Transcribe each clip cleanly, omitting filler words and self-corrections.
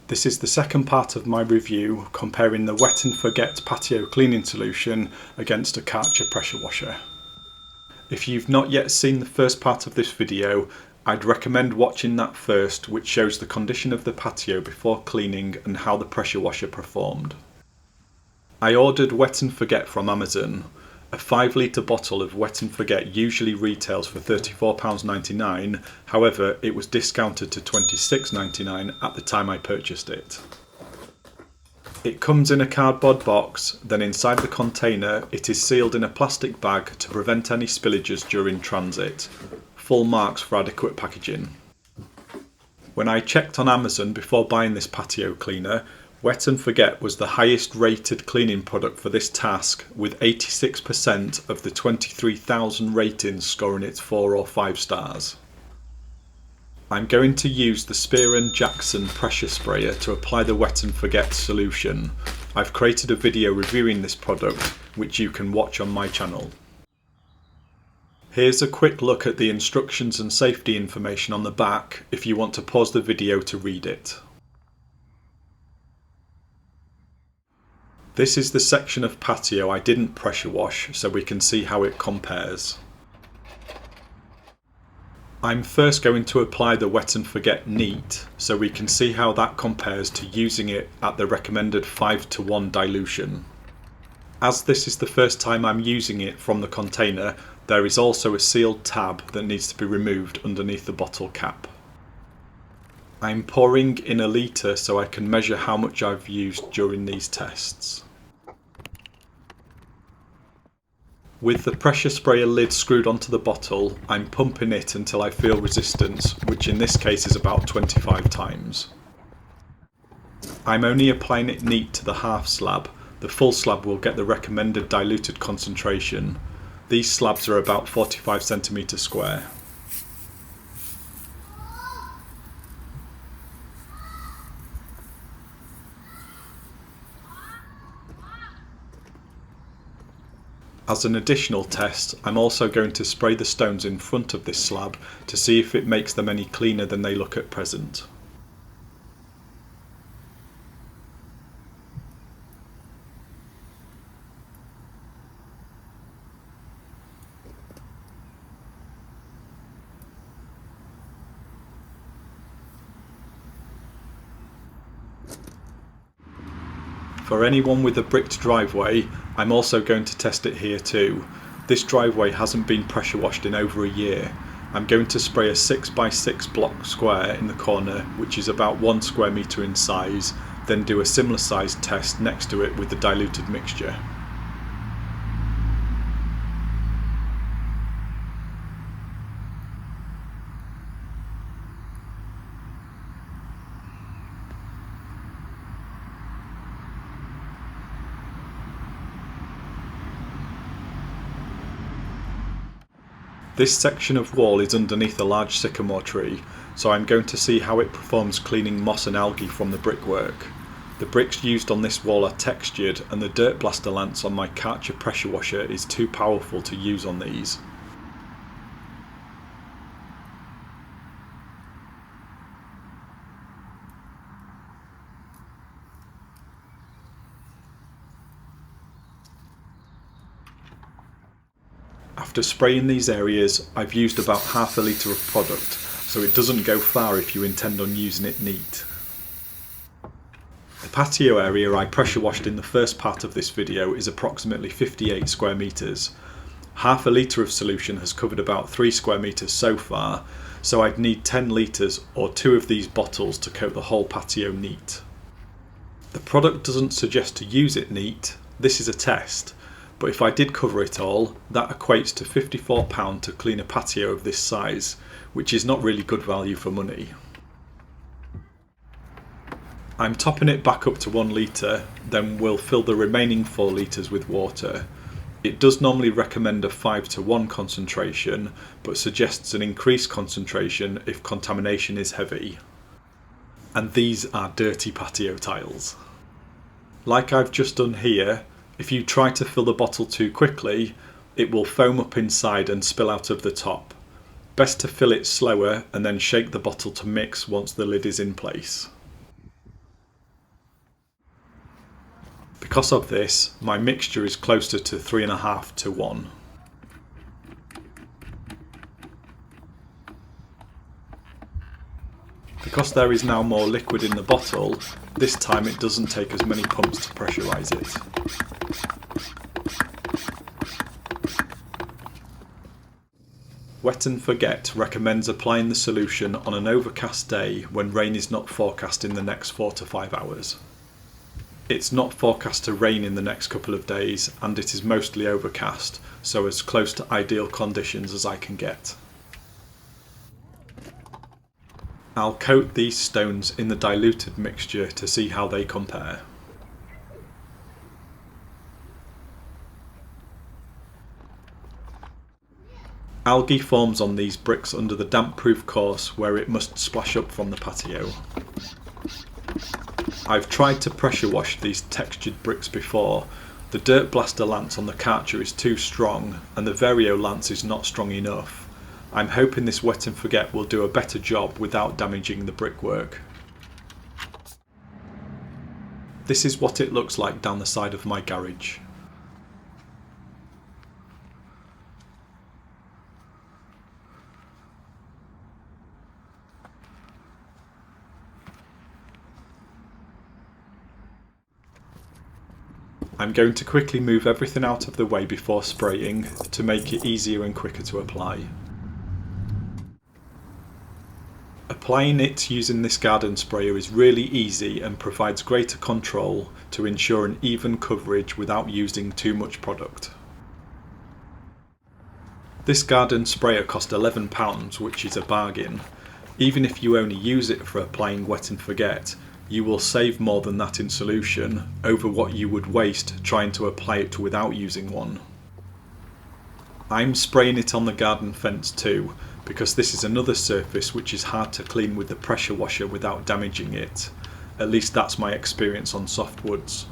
This is the second part of my review comparing the Wet and Forget patio cleaning solution against a Karcher pressure washer. If you've not yet seen the first part of this video, I'd recommend watching that first, which shows the condition of the patio before cleaning and how the pressure washer performed. I ordered Wet and Forget from Amazon. A 5 litre bottle of Wet and Forget usually retails for £34.99, however it was discounted to £26.99 at the time I purchased it. It comes in a cardboard box, then inside the container it is sealed in a plastic bag to prevent any spillages during transit. Full marks for adequate packaging. When I checked on Amazon before buying this patio cleaner, Wet and Forget was the highest rated cleaning product for this task, with 86% of the 23,000 ratings scoring it 4 or 5 stars. I'm going to use the Spear & Jackson pressure sprayer to apply the Wet and Forget solution. I've created a video reviewing this product, which you can watch on my channel. Here's a quick look at the instructions and safety information on the back if you want to pause the video to read it. This is the section of patio I didn't pressure wash, so we can see how it compares. I'm first going to apply the Wet and Forget neat, so we can see how that compares to using it at the recommended 5:1 dilution. As this is the first time I'm using it from the container, there is also a sealed tab that needs to be removed underneath the bottle cap. I'm pouring in a litre so I can measure how much I've used during these tests. With the pressure sprayer lid screwed onto the bottle, I'm pumping it until I feel resistance, which in this case is about 25 times. I'm only applying it neat to the half slab. The full slab will get the recommended diluted concentration. These slabs are about 45 centimetres square. As an additional test, I'm also going to spray the stones in front of this slab to see if it makes them any cleaner than they look at present. For anyone with a bricked driveway, I'm also going to test it here too. This driveway hasn't been pressure washed in over a year. I'm going to spray a 6x6 block square in the corner, which is about 1 square metre in size, then do a similar sized test next to it with the diluted mixture. This section of wall is underneath a large sycamore tree, so I'm going to see how it performs cleaning moss and algae from the brickwork. The bricks used on this wall are textured, and the dirt blaster lance on my Karcher Pressure Washer is too powerful to use on these. After spraying these areas, I've used about half a litre of product, so it doesn't go far if you intend on using it neat. The patio area I pressure washed in the first part of this video is approximately 58 square metres. Half a litre of solution has covered about 3 square metres so far, so I'd need 10 litres or 2 of these bottles to coat the whole patio neat. The product doesn't suggest to use it neat. This is a test. But if I did cover it all, that equates to £54 to clean a patio of this size, which is not really good value for money. I'm topping it back up to 1 litre, then we'll fill the remaining 4 litres with water. It does normally recommend a 5:1 concentration, but suggests an increased concentration if contamination is heavy. And these are dirty patio tiles. Like I've just done here, if you try to fill the bottle too quickly, it will foam up inside and spill out of the top. Best to fill it slower and then shake the bottle to mix once the lid is in place. Because of this, my mixture is closer to 3.5 to 1. Because there is now more liquid in the bottle, this time it doesn't take as many pumps to pressurise it. Wet and Forget recommends applying the solution on an overcast day when rain is not forecast in the next 4 to 5 hours. It's not forecast to rain in the next couple of days, and it is mostly overcast, so as close to ideal conditions as I can get. I'll coat these stones in the diluted mixture to see how they compare. Algae forms on these bricks under the damp-proof course where it must splash up from the patio. I've tried to pressure wash these textured bricks before. The dirt blaster lance on the Karcher is too strong and the Vario lance is not strong enough. I'm hoping this Wet and Forget will do a better job without damaging the brickwork. This is what it looks like down the side of my garage. I'm going to quickly move everything out of the way before spraying to make it easier and quicker to apply. Applying it using this garden sprayer is really easy and provides greater control to ensure an even coverage without using too much product. This garden sprayer cost £11, which is a bargain. Even if you only use it for applying Wet and Forget, you will save more than that in solution over what you would waste trying to apply it without using one. I'm spraying it on the garden fence too, because this is another surface which is hard to clean with the pressure washer without damaging it. At least that's my experience on softwoods.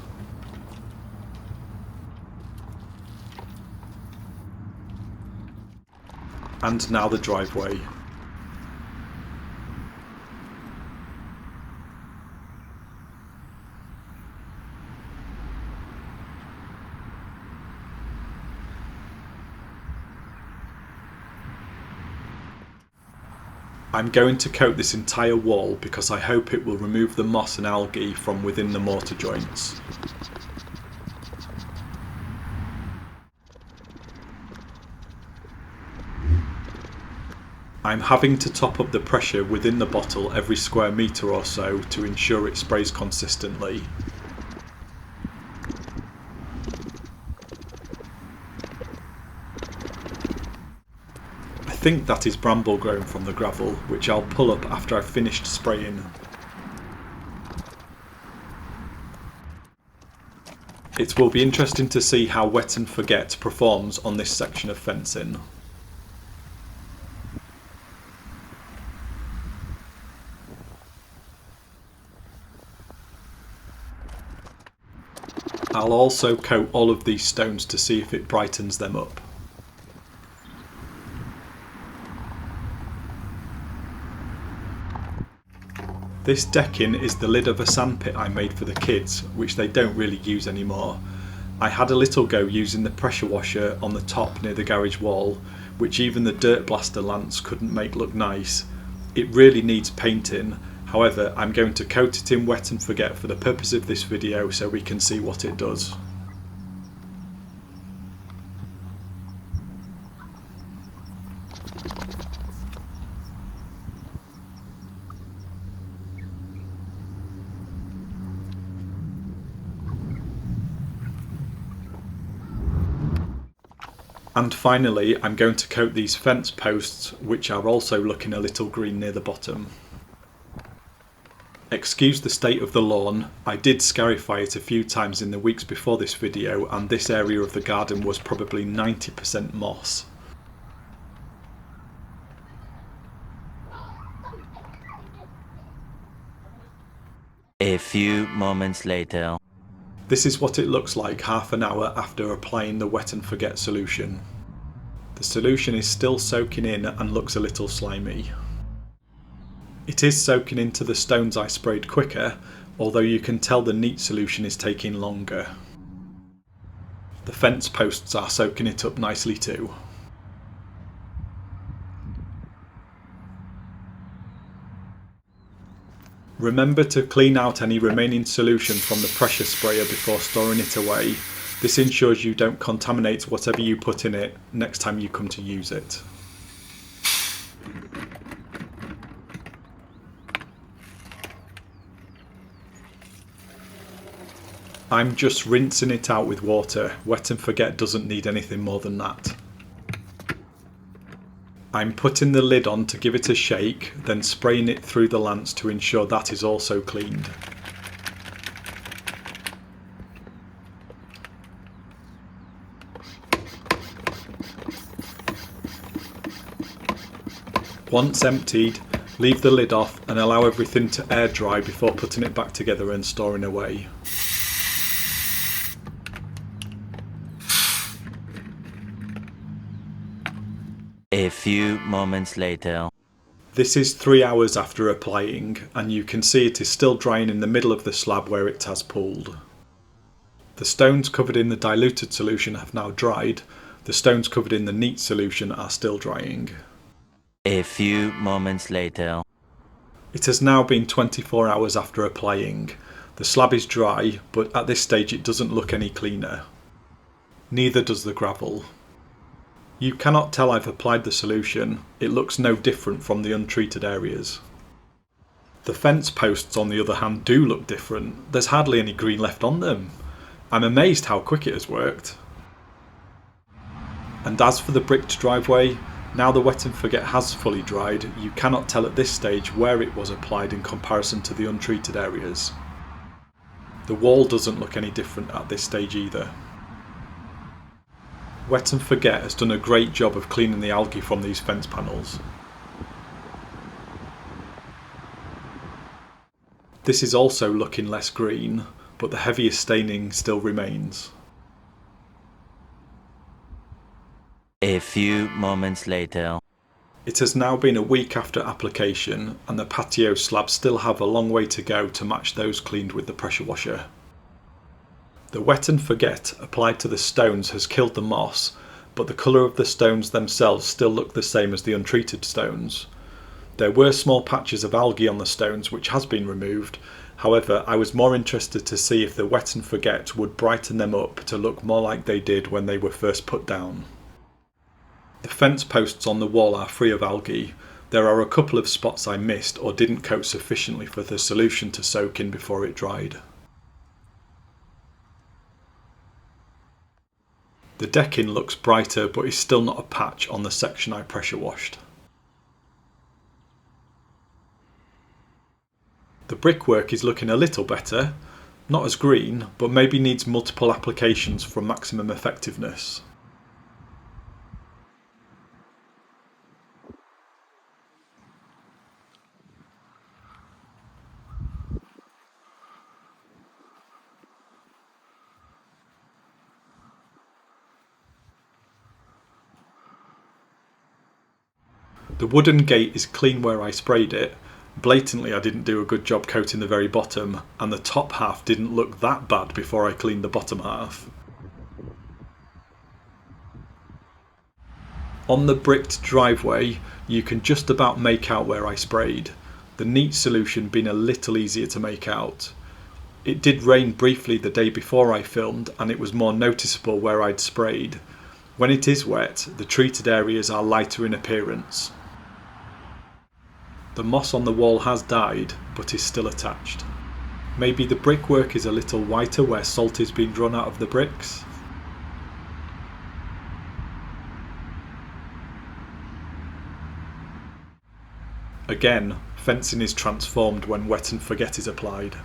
And now the driveway. I'm going to coat this entire wall because I hope it will remove the moss and algae from within the mortar joints. I'm having to top up the pressure within the bottle every square metre or so to ensure it sprays consistently. I think that is bramble grown from the gravel, which I'll pull up after I've finished spraying. It will be interesting to see how Wet and Forget performs on this section of fencing. I'll also coat all of these stones to see if it brightens them up. This decking is the lid of a sandpit I made for the kids, which they don't really use anymore. I had a little go using the pressure washer on the top near the garage wall, which even the dirt blaster lance couldn't make look nice. It really needs painting, however I'm going to coat it in Wet and Forget for the purpose of this video so we can see what it does. And finally, I'm going to coat these fence posts, which are also looking a little green near the bottom. Excuse the state of the lawn. I did scarify it a few times in the weeks before this video, and this area of the garden was probably 90% moss. A few moments later. This is what it looks like half an hour after applying the Wet and Forget solution. The solution is still soaking in and looks a little slimy. It is soaking into the stones I sprayed quicker, although you can tell the neat solution is taking longer. The fence posts are soaking it up nicely too. Remember to clean out any remaining solution from the pressure sprayer before storing it away. This ensures you don't contaminate whatever you put in it next time you come to use it. I'm just rinsing it out with water. Wet and forget doesn't need anything more than that. I'm putting the lid on to give it a shake, then spraying it through the lance to ensure that is also cleaned. Once emptied, leave the lid off and allow everything to air dry before putting it back together and storing away. A few moments later. This is 3 hours after applying, and you can see it is still drying in the middle of the slab where it has pooled. The stones covered in the diluted solution have now dried. The stones covered in the neat solution are still drying. A few moments later. It has now been 24 hours after applying. The slab is dry, but at this stage it doesn't look any cleaner. Neither does the gravel. You cannot tell I've applied the solution. It looks no different from the untreated areas. The fence posts, on the other hand, do look different. There's hardly any green left on them. I'm amazed how quick it has worked. And as for the bricked driveway, now the wet and forget has fully dried, you cannot tell at this stage where it was applied in comparison to the untreated areas. The wall doesn't look any different at this stage either. Wet and forget has done a great job of cleaning the algae from these fence panels. This is also looking less green, but the heaviest staining still remains. A few moments later. It has now been a week after application, and the patio slabs still have a long way to go to match those cleaned with the pressure washer. The wet and forget applied to the stones has killed the moss, but the colour of the stones themselves still look the same as the untreated stones. There were small patches of algae on the stones which has been removed. However, I was more interested to see if the wet and forget would brighten them up to look more like they did when they were first put down. The fence posts on the wall are free of algae. There are a couple of spots I missed or didn't coat sufficiently for the solution to soak in before it dried. The decking looks brighter, but is still not a patch on the section I pressure washed. The brickwork is looking a little better, not as green, but maybe needs multiple applications for maximum effectiveness. The wooden gate is clean where I sprayed it. Blatantly I didn't do a good job coating the very bottom, and the top half didn't look that bad before I cleaned the bottom half. On the bricked driveway, you can just about make out where I sprayed, the neat solution being a little easier to make out. It did rain briefly the day before I filmed, and it was more noticeable where I'd sprayed. When it is wet, the treated areas are lighter in appearance. The moss on the wall has died, but is still attached. Maybe the brickwork is a little whiter where salt is being drawn out of the bricks. Again, fencing is transformed when wet and forget is applied.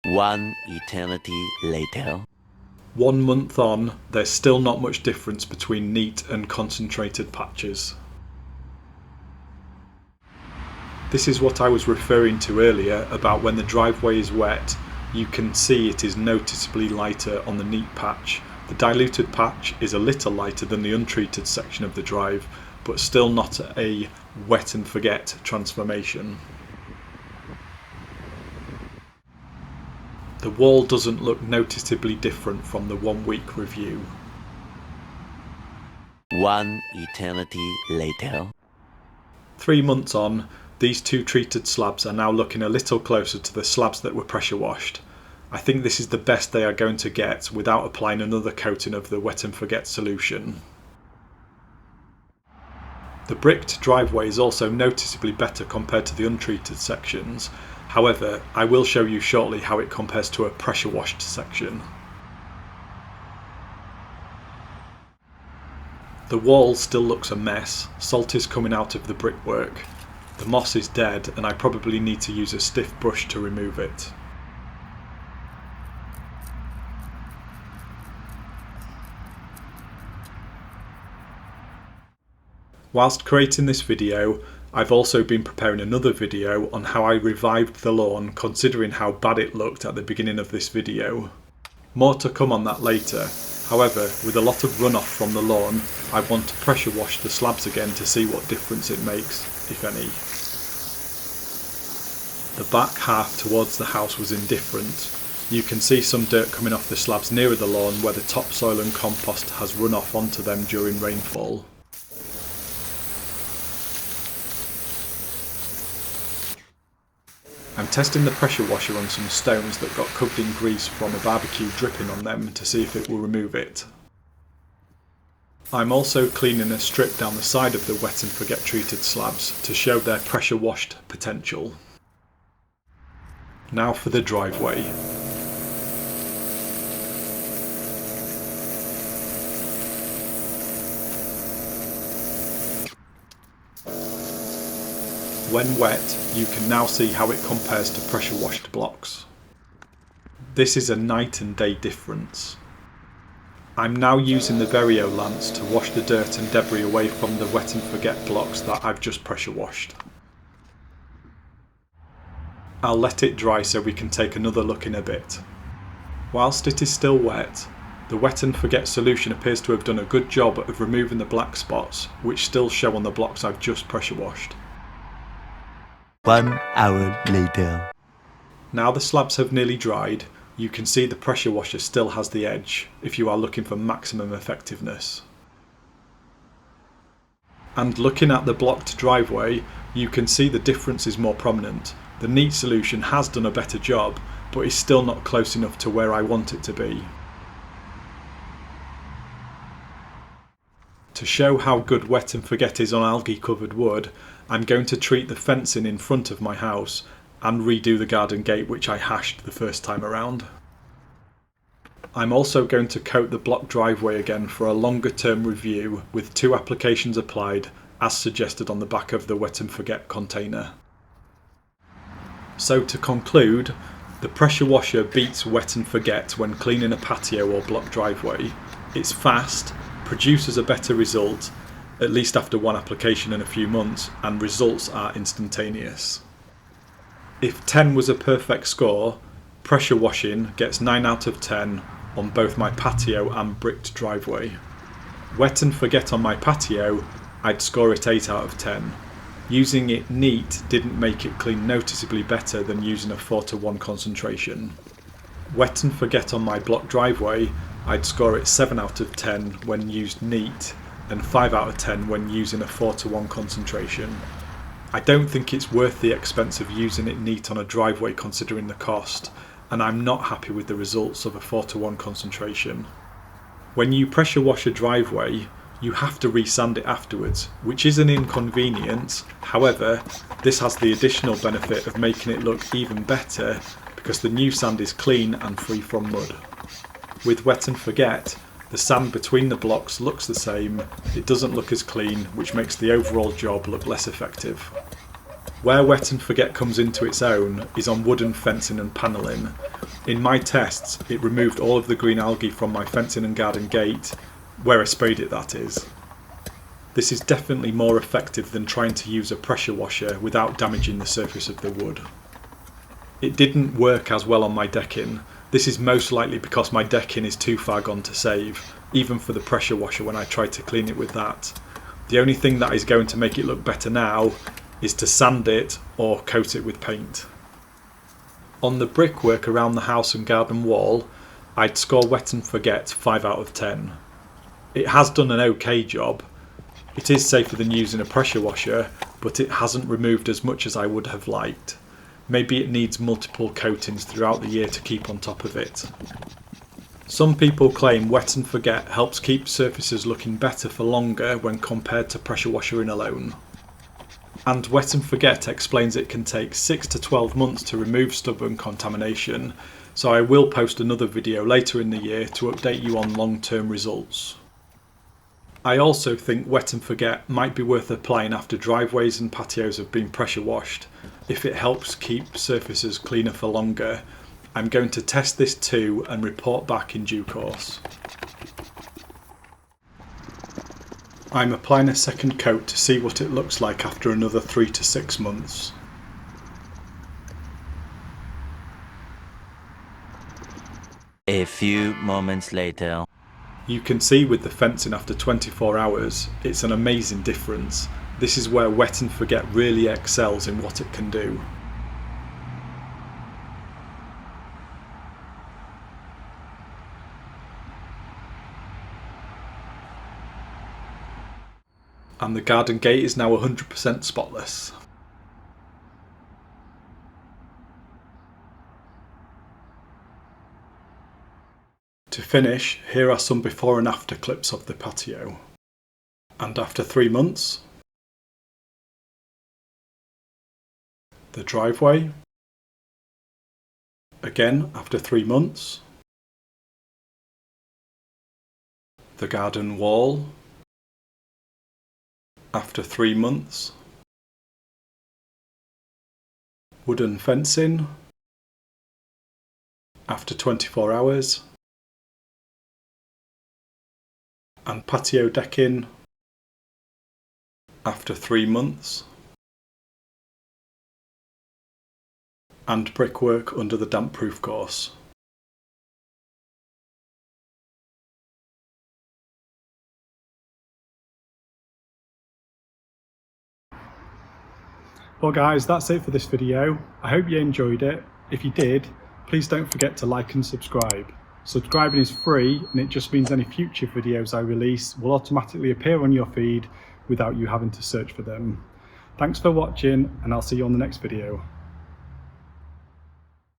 One eternity later. 1 month on, there's still not much difference between neat and concentrated patches. This is what I was referring to earlier about when the driveway is wet, you can see it is noticeably lighter on the neat patch The diluted patch is a little lighter than the untreated section of the drive, but still not a wet and forget transformation. The wall doesn't look noticeably different from the 1 week review. 1 eternity later. 3 months on, these 2 treated slabs are now looking a little closer to the slabs that were pressure washed. I think this is the best they are going to get without applying another coating of the wet and forget solution. The bricked driveway is also noticeably better compared to the untreated sections. However, I will show you shortly how it compares to a pressure washed section. The wall still looks a mess. Salt is coming out of the brickwork. The moss is dead and I probably need to use a stiff brush to remove it. Whilst creating this video, I've also been preparing another video on how I revived the lawn, considering how bad it looked at the beginning of this video. More to come on that later. However, with a lot of runoff from the lawn, I want to pressure wash the slabs again to see what difference it makes, if any. The back half towards the house was indifferent. You can see some dirt coming off the slabs nearer the lawn where the topsoil and compost has run off onto them during rainfall. I'm testing the pressure washer on some stones that got covered in grease from a barbecue dripping on them to see if it will remove it. I'm also cleaning a strip down the side of the wet and forget treated slabs to show their pressure washed potential. Now for the driveway. When wet, you can now see how it compares to pressure washed blocks. This is a night and day difference. I'm now using the Vario lance to wash the dirt and debris away from the wet and forget blocks that I've just pressure washed. I'll let it dry so we can take another look in a bit. Whilst it is still wet, the wet and forget solution appears to have done a good job of removing the black spots, which still show on the blocks I've just pressure washed. 1 hour later. Now the slabs have nearly dried, you can see the pressure washer still has the edge if you are looking for maximum effectiveness. And looking at the blocked driveway, you can see the difference is more prominent. The neat solution has done a better job, but is still not close enough to where I want it to be. To show how good wet and forget is on algae covered wood, I'm going to treat the fencing in front of my house and redo the garden gate which I hashed the first time around. I'm also going to coat the block driveway again for a longer term review with 2 applications applied as suggested on the back of the wet and forget container. So to conclude, the pressure washer beats wet and forget when cleaning a patio or block driveway. It's fast, produces a better result, at least after 1 application in a few months, and results are instantaneous. If 10 was a perfect score, pressure washing gets 9 out of 10 on both my patio and bricked driveway. Wet and forget on my patio, I'd score it 8 out of 10. Using it neat didn't make it clean noticeably better than using a 4:1 concentration. Wet and forget on my block driveway, I'd score it 7 out of 10 when used neat, and 5 out of 10 when using a 4:1 concentration. I don't think it's worth the expense of using it neat on a driveway considering the cost, and I'm not happy with the results of a 4:1 concentration. When you pressure wash a driveway, you have to resand it afterwards, which is an inconvenience. However, this has the additional benefit of making it look even better because the new sand is clean and free from mud. With wet and forget, the sand between the blocks looks the same, it doesn't look as clean, which makes the overall job look less effective. Where wet and forget comes into its own is on wooden fencing and panelling. In my tests, it removed all of the green algae from my fencing and garden gate, where I sprayed it that is. This is definitely more effective than trying to use a pressure washer without damaging the surface of the wood. It didn't work as well on my decking. This is most likely because my decking is too far gone to save, even for the pressure washer when I try to clean it with that. The only thing that is going to make it look better now is to sand it or coat it with paint. On the brickwork around the house and garden wall, I'd score wet and forget 5 out of 10. It has done an okay job. It is safer than using a pressure washer, but it hasn't removed as much as I would have liked. Maybe it needs multiple coatings throughout the year to keep on top of it. Some people claim wet and forget helps keep surfaces looking better for longer when compared to pressure washing alone. And wet and forget explains it can take 6 to 12 months to remove stubborn contamination, so I will post another video later in the year to update you on long-term results. I also think wet and forget might be worth applying after driveways and patios have been pressure washed, if it helps keep surfaces cleaner for longer. I'm going to test this too and report back in due course. I'm applying a second coat to see what it looks like after another 3 to 6 months. A few moments later. You can see with the fencing after 24 hours, it's an amazing difference. This is where wet and forget really excels in what it can do. And the garden gate is now 100% spotless. To finish, here are some before and after clips of the patio. And after 3 months, the driveway, again after 3 months, the garden wall, after 3 months, wooden fencing, after 24 hours, and patio decking, after 3 months, and brickwork under the damp proof course. Well guys, that's it for this video. I hope you enjoyed it. If you did, please don't forget to like and subscribe. Subscribing is free and it just means any future videos I release will automatically appear on your feed without you having to search for them. Thanks for watching and I'll see you on the next video.